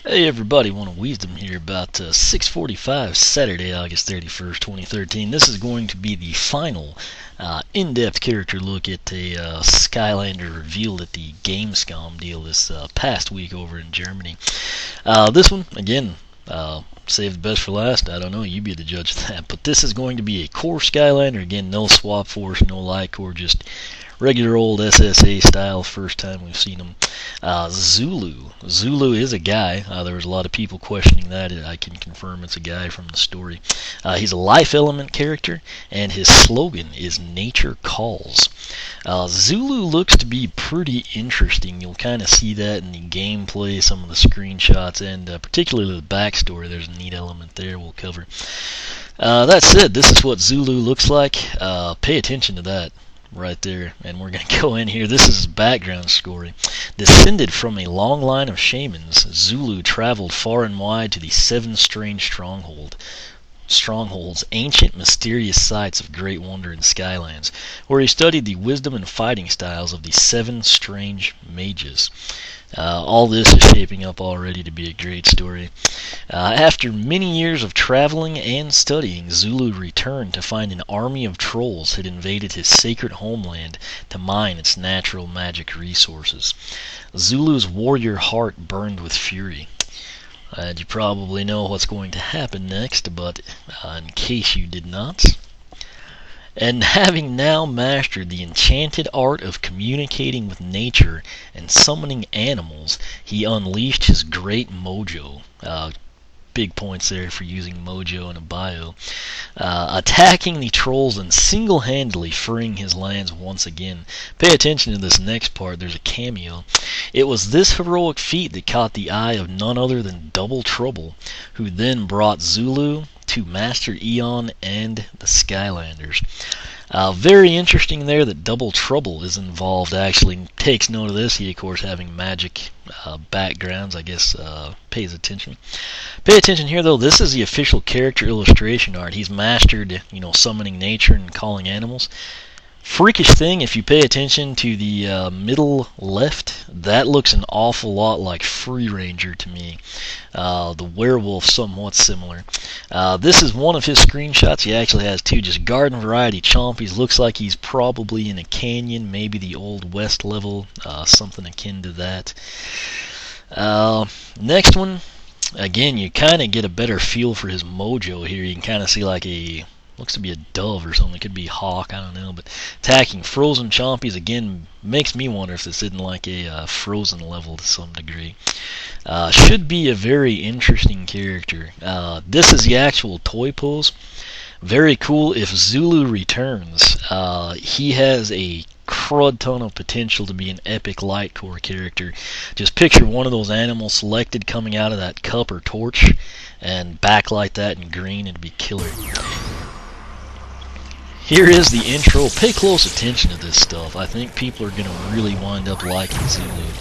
Hey everybody, one of Wisdom here about 6:45 Saturday, August 31st, 2013. This is going to be the final in-depth character look at a Skylander revealed at the Gamescom deal this past week over in Germany. This one, again, save the best for last. I don't know, you be the judge of that. But this is going to be a core Skylander. Again, no swap force, no light core, just regular old SSA style. First time we've seen him. Zulu. Zulu is a guy. There was a lot of people questioning that. I can confirm it's a guy from the story. He's a life element character, and his slogan is "Nature Calls." Zulu looks to be pretty interesting. You'll kind of see that in the gameplay, some of the screenshots, and particularly the backstory. There's a neat element there we'll cover. That said, this is what Zulu looks like. Pay attention to that right there, and we're going to go in here. This is his background story. Descended from a long line of shamans, Zulu traveled far and wide to the seven strange strongholds, ancient mysterious sites of great wonder in Skylands, where he studied the wisdom and fighting styles of the seven strange mages. All this is shaping up already to be a great story. After many years of traveling and studying, Zulu returned to find an army of trolls had invaded his sacred homeland to mine its natural magic resources. Zulu's warrior heart burned with fury. You probably know what's going to happen next, but in case you did not, and having now mastered the enchanted art of communicating with nature and summoning animals, he unleashed his great mojo. Big points there for using mojo in a bio. Attacking the trolls and single-handedly freeing his lands once again. Pay attention to this next part, there's a cameo. It was this heroic feat that caught the eye of none other than Double Trouble, who then brought Zulu to Master Eon and the Skylanders. Very interesting there that Double Trouble is involved, actually. Takes note of this. He, of course, having magic backgrounds, I guess, pays attention. Pay attention here, though. This is the official character illustration art. He's mastered, summoning nature and calling animals. Freakish thing, if you pay attention to the middle left, that looks an awful lot like Free Ranger to me. The werewolf somewhat similar. This is one of his screenshots. He actually has two, just garden variety chompies. Looks like he's probably in a canyon, maybe the Old West level, something akin to that. Next one, again, you kind of get a better feel for his mojo here. You can kind of see like looks to be a dove or something. It could be a hawk, I don't know. But attacking frozen chompies, again, makes me wonder if this isn't like a frozen level to some degree. Should be a very interesting character. This is the actual toy pose. Very cool. If Zulu returns, he has a crud ton of potential to be an epic light core character. Just picture one of those animals selected coming out of that cup or torch and backlight that in green, it'd be killer. Here is the intro. Pay close attention to this stuff. I think people are going to really wind up liking Zulu.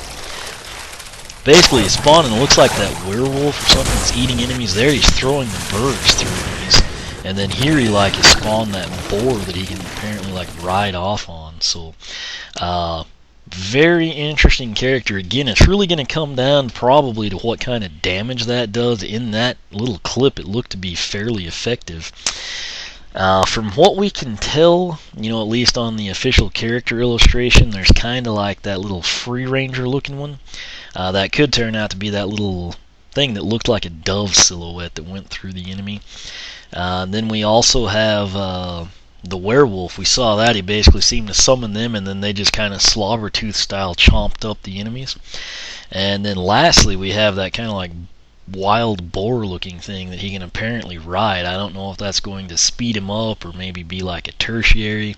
Basically, it's spawning. It looks like that werewolf or something that's eating enemies there. He's throwing the birds through enemies. And then here he has spawned that boar that he can apparently ride off on. So, very interesting character. Again, it's really going to come down probably to what kind of damage that does. In that little clip, it looked to be fairly effective. From what we can tell, at least on the official character illustration, there's kind of like that little Free Ranger looking one. That could turn out to be that little thing that looked like a dove silhouette that went through the enemy. Then we also have the werewolf. We saw that. He basically seemed to summon them, and then they just kind of slobbertooth style chomped up the enemies. And then lastly, we have that kind of like wild boar looking thing that he can apparently ride. I don't know if that's going to speed him up or maybe be like a tertiary.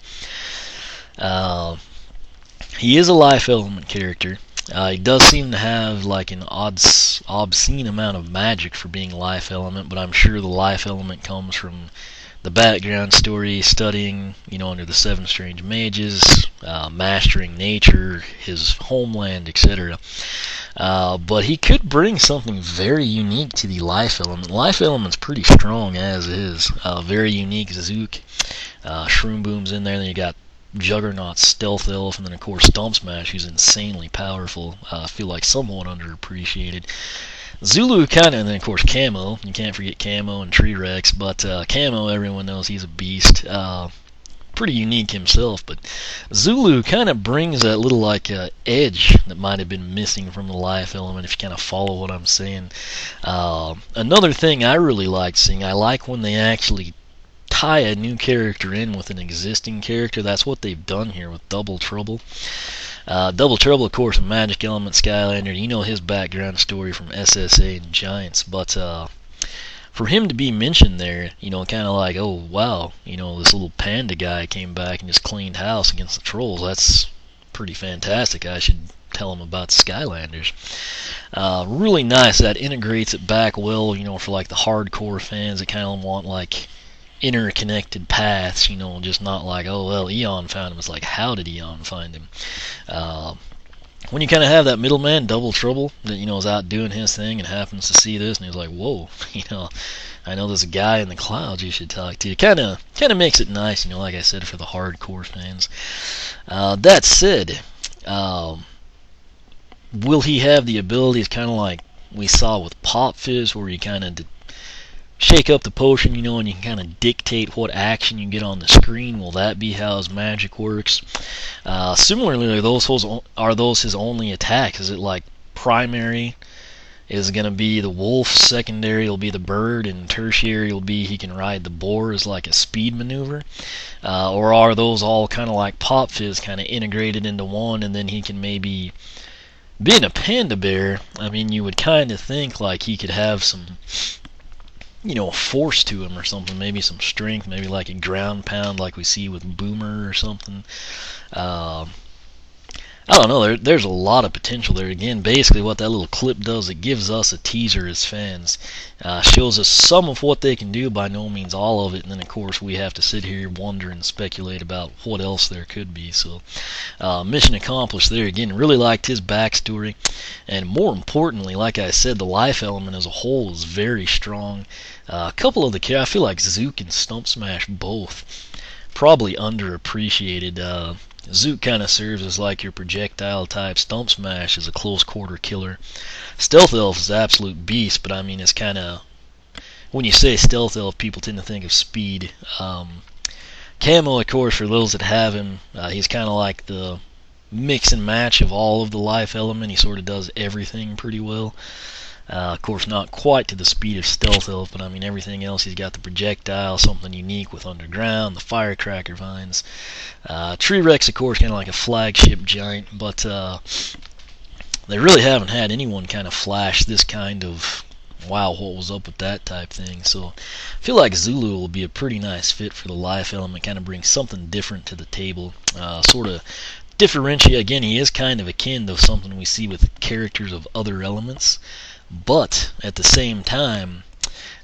He is a life element character. He does seem to have like an obscene amount of magic for being life element, but I'm sure the life element comes from the background story, studying, under the seven strange mages, mastering nature, his homeland, etc. But he could bring something very unique to the life element. Life element's pretty strong as is. Very unique Zook. Shroom Boom's in there. Then you got Juggernaut's Stealth Elf, and then of course Stomp Smash, who's insanely powerful. I feel like somewhat underappreciated. Zulu kind of, and then of course Camo. You can't forget Camo and Tree Rex, but Camo, everyone knows he's a beast. Pretty unique himself, but Zulu kind of brings that little like edge that might have been missing from the life element, if you kind of follow what I'm saying. Another thing I really like seeing, I like when they actually tie a new character in with an existing character. That's what they've done here with Double Trouble. Double Trouble, of course, a magic element Skylander. You know his background story from SSA and Giants, but for him to be mentioned there, kind of like, oh wow, this little panda guy came back and just cleaned house against the trolls. That's pretty fantastic. I should tell him about Skylanders. Really nice. That integrates it back well, for like the hardcore fans that kind of want like interconnected paths, just not like, oh well, Eon found him. It's like, how did Eon find him? When you kind of have that middleman, Double Trouble, that is out doing his thing and happens to see this, and he's like, whoa, I know there's a guy in the clouds you should talk to. It kind of makes it nice, like I said, for the hardcore fans. That said, will he have the abilities kind of like we saw with Pop Fizz, where you kind of shake up the potion, and you can kind of dictate what action you get on the screen? Will that be how his magic works? Similarly, are those his only attacks? Is it like primary is going to be the wolf, secondary will be the bird, and tertiary will be he can ride the boar as like a speed maneuver? Or are those all kind of like Pop Fizz, kind of integrated into one, and then he can maybe, being a panda bear, I mean, you would kind of think like he could have some force to him or something, maybe some strength, maybe like a ground pound like we see with Boomer or something. I don't know, there's a lot of potential there. Again, basically what that little clip does, it gives us a teaser as fans. Shows us some of what they can do, by no means all of it, and then of course we have to sit here, wonder, and speculate about what else there could be. So, mission accomplished there. Again, really liked his backstory, and more importantly, like I said, the life element as a whole is very strong. A couple of I feel like Zook and Stump Smash both probably underappreciated. Zook kind of serves as like your projectile type. Stump Smash is a close quarter killer. Stealth Elf is absolute beast, but I mean, it's kind of, when you say Stealth Elf, people tend to think of speed. Camo, of course, for those that have him, he's kind of like the mix and match of all of the life element. He sort of does everything pretty well. Of course, not quite to the speed of Stealth Elf, but I mean everything else. He's got the projectile, something unique with Underground, the Firecracker Vines. Tree Rex, of course, kind of like a flagship giant, but they really haven't had anyone kind of flash this kind of, wow, what was up with that type thing. So I feel like Zulu will be a pretty nice fit for the life element, kind of brings something different to the table, sort of differentiate. Again, he is kind of akin to something we see with characters of other elements, but at the same time,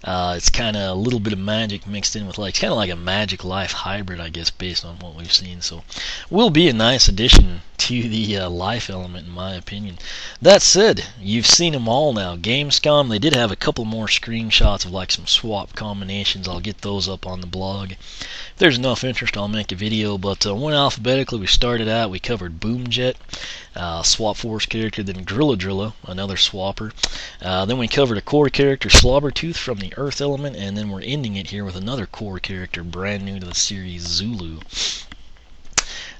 it's kind of a little bit of magic mixed in with, like, kind of like a magic life hybrid, I guess, based on what we've seen. So will be a nice addition to the life element, in my opinion. That said, you've seen them all now. Gamescom, they did have a couple more screenshots of like some swap combinations. I'll get those up on the blog. If there's enough interest, I'll make a video. But went alphabetically. We started out, we covered Boomjet, Swap Force character, then Drilla, another swapper. Then we covered a core character, Slobbertooth from the Earth element, and then we're ending it here with another core character, brand new to the series, Zulu.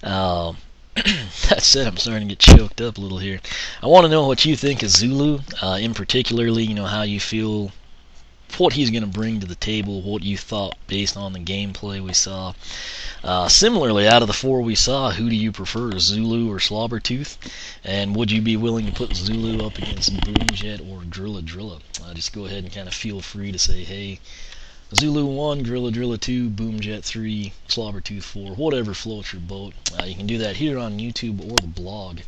That said, I'm starting to get choked up a little here. I want to know what you think of Zulu, in particularly, how you feel, what he's going to bring to the table, what you thought based on the gameplay we saw. Similarly, out of the four we saw, who do you prefer, Zulu or Slobbertooth? And would you be willing to put Zulu up against Boomjet or Drilla? Just go ahead and kind of feel free to say, hey, Zulu 1, Drilla 2, Boomjet 3, Slobbertooth 4, whatever floats your boat. You can do that here on YouTube or the blog.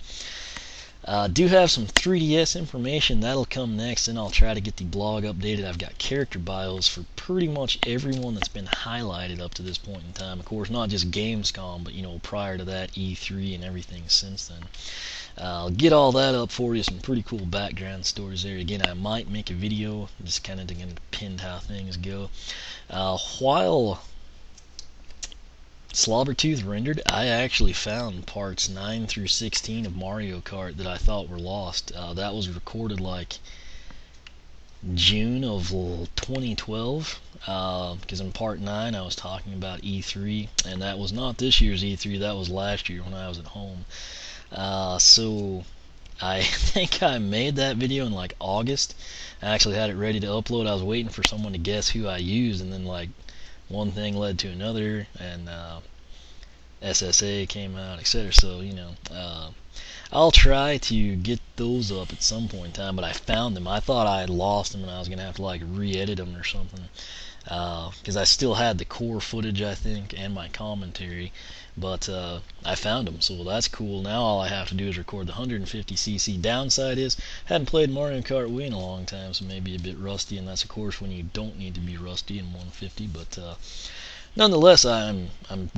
Do have some 3DS information that'll come next, and I'll try to get the blog updated. I've got character bios for pretty much everyone that's been highlighted up to this point in time. Of course, not just Gamescom, but prior to that, E3 and everything since then. I'll get all that up for you. Some pretty cool background stories there. Again, I might make a video, just kind of to depend how things go. While Slobbertooth rendered, I actually found parts 9 through 16 of Mario Kart that I thought were lost. That was recorded like June of 2012, because in part 9 I was talking about E3, and that was not this year's E3, that was last year when I was at home. So I think I made that video in like August. I actually had it ready to upload. I was waiting for someone to guess who I used, and then like one thing led to another, and SSA came out, etc. So I'll try to get those up at some point in time. But I found them. I thought I had lost them, and I was gonna have to like re-edit them or something, because I still had the core footage, I think, and my commentary. But I found them, so that's cool. Now all I have to do is record the 150cc. Downside is, hadn't played Mario Kart Wii in a long time, so maybe a bit rusty, and that's of course when you don't need to be rusty in 150. But nonetheless, I'm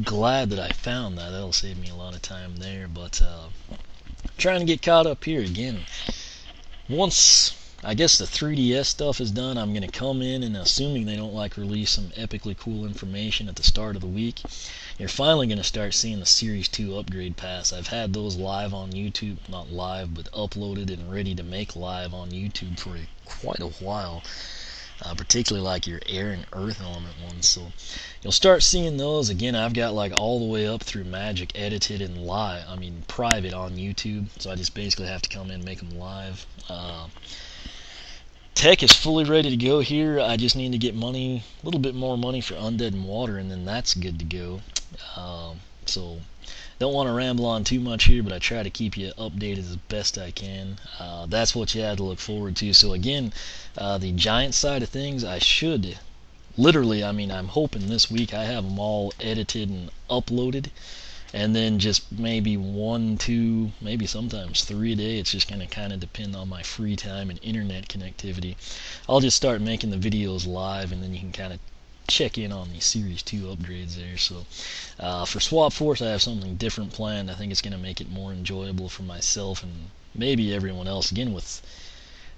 glad that I found that. That'll save me a lot of time there. But trying to get caught up here again. Once I guess the 3DS stuff is done, I'm going to come in, and assuming they don't like release some epically cool information at the start of the week, you're finally going to start seeing the Series 2 upgrade pass. I've had those live on YouTube, not live, but uploaded and ready to make live on YouTube for quite a while. Particularly like your air and earth element ones. So you'll start seeing those. Again, I've got like all the way up through Magic edited and private on YouTube. So I just basically have to come in and make them live. Tech is fully ready to go here. I just need to get money, a little bit more money for Undead and Water, and then that's good to go. So don't want to ramble on too much here, but I try to keep you updated as best I can. That's what you had to look forward to. So again, the Giant side of things, I should literally, I'm hoping this week I have them all edited and uploaded, and then just maybe 1, 2, maybe sometimes 3 a day. It's just going to kind of depend on my free time and internet connectivity. I'll just start making the videos live, and then you can kind of check in on the Series 2 upgrades there. So for Swap Force, I have something different planned. I think it's going to make it more enjoyable for myself and maybe everyone else. Again, with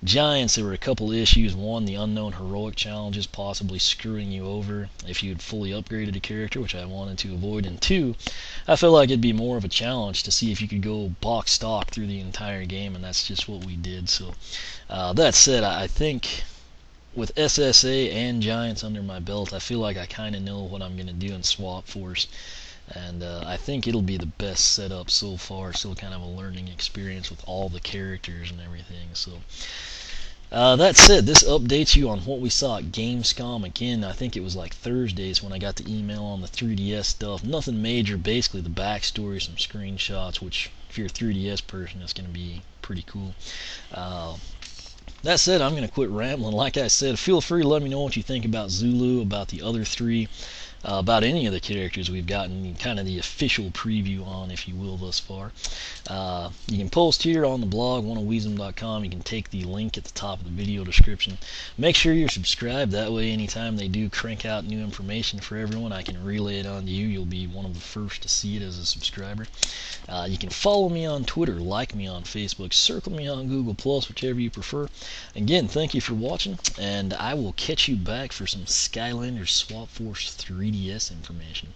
Giants, there were a couple issues. One, the unknown heroic challenges possibly screwing you over if you had fully upgraded a character, which I wanted to avoid. And two, I felt like it'd be more of a challenge to see if you could go box stock through the entire game, and that's just what we did. So that said, I think with SSA and Giants under my belt, I feel like I kind of know what I'm going to do in Swap Force. And I think it'll be the best setup so far. Still kind of a learning experience with all the characters and everything. So that said, this updates you on what we saw at Gamescom. Again, I think it was like Thursdays when I got the email on the 3DS stuff. Nothing major, basically the backstory, some screenshots, which if you're a 3DS person, it's going to be pretty cool. That said, I'm going to quit rambling. Like I said, feel free to let me know what you think about Zulu, about the other three, about any of the characters we've gotten kind of the official preview on, if you will, thus far. You can post here on the blog, oneofweezem.com. You can take the link at the top of the video description. Make sure you're subscribed. That way, anytime they do crank out new information for everyone, I can relay it on to you. You'll be one of the first to see it as a subscriber. You can follow me on Twitter, like me on Facebook, circle me on Google+, whichever you prefer. Again, thank you for watching, and I will catch you back for some Skylanders Swap Force 3DS information.